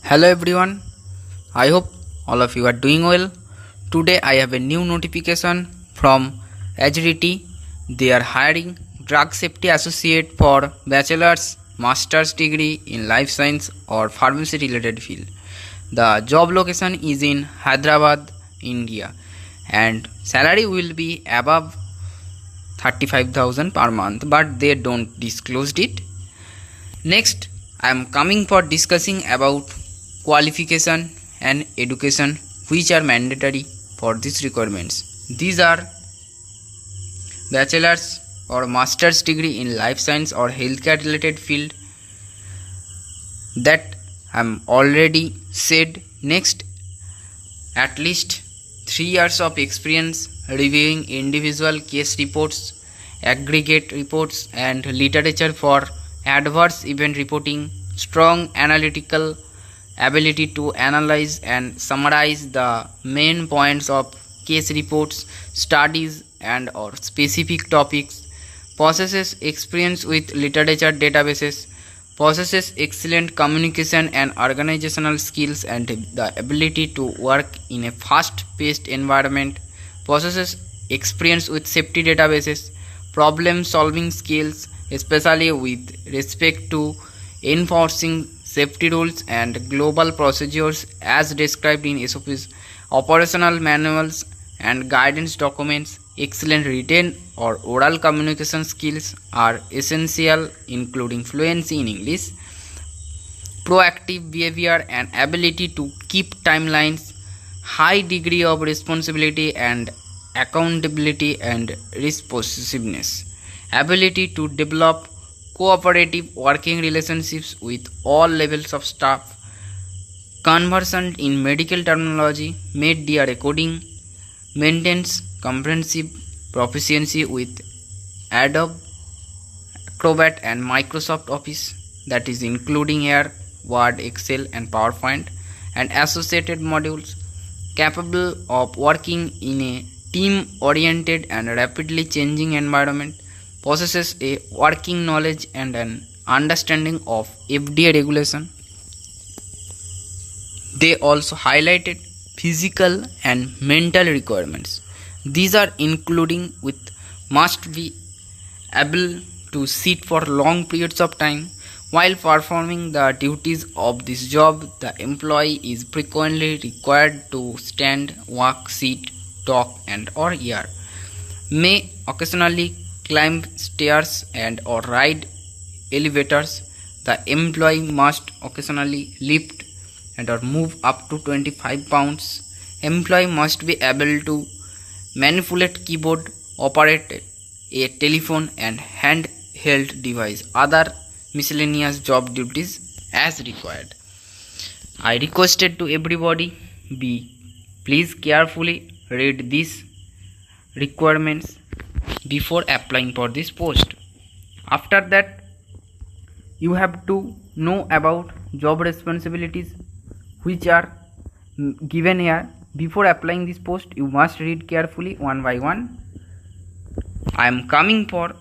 Hello everyone, I hope all of you are doing well. Today I have a new notification from Agility. They are hiring drug safety associate for bachelor's master's degree in life science or pharmacy related field. The job location is in Hyderabad, India, and salary will be above 35,000 per month, but they don't disclose it. Next, I am coming for discussing about qualification and education which are mandatory for these requirements. These are bachelor's or master's degree in life science or healthcare related field that I am already said. Next, at least 3 years of experience reviewing individual case reports, aggregate reports and literature for adverse event reporting, strong analytical ability to analyze and summarize the main points of case reports, studies and or specific topics, possesses experience with literature databases, possesses excellent communication and organizational skills and the ability to work in a fast-paced environment, possesses experience with safety databases, problem-solving skills, especially with respect to enforcing safety rules and global procedures as described in SOPs, operational manuals and guidance documents. Excellent written or oral communication skills are essential, including fluency in English, proactive behavior and ability to keep timelines, high degree of responsibility and accountability and responsiveness, ability to develop cooperative working relationships with all levels of staff, conversant in medical terminology, media recording, maintains comprehensive proficiency with Adobe Acrobat and Microsoft Office, that is including Air, Word, Excel and PowerPoint and associated modules, capable of working in a team-oriented and rapidly changing environment, possesses a working knowledge and an understanding of FDA regulation. They also highlighted physical and mental requirements. These are including with must be able to sit for long periods of time while performing the duties of this job. The employee is frequently required to stand, walk, sit, talk and or hear, may occasionally climb stairs and or ride elevators. The employee must occasionally lift and or move up to 25 pounds. Employee must be able to manipulate keyboard, operate a telephone and handheld device. Other miscellaneous job duties as required. I requested to everybody please carefully read these requirements before applying for this post. After that, you have to know about job responsibilities which are given here. Before applying this post, you must read carefully one by one. I am coming for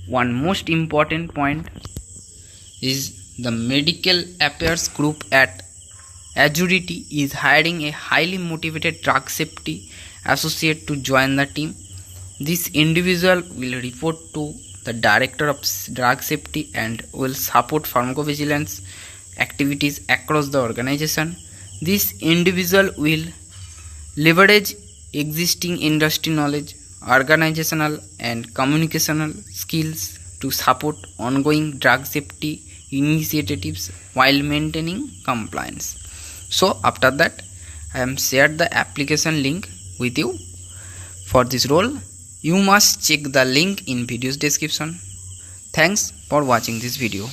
one most important point is the medical affairs group at Agility is hiring a highly motivated drug safety associate to join the team. This individual will report to the director of drug safety and will support pharmacovigilance activities across the organization. This individual will leverage existing industry knowledge, organizational and communicational skills to support ongoing drug safety initiatives while maintaining compliance. So after that, I am shared the application link with you for this role. You must check the link in video's description. Thanks for watching this video.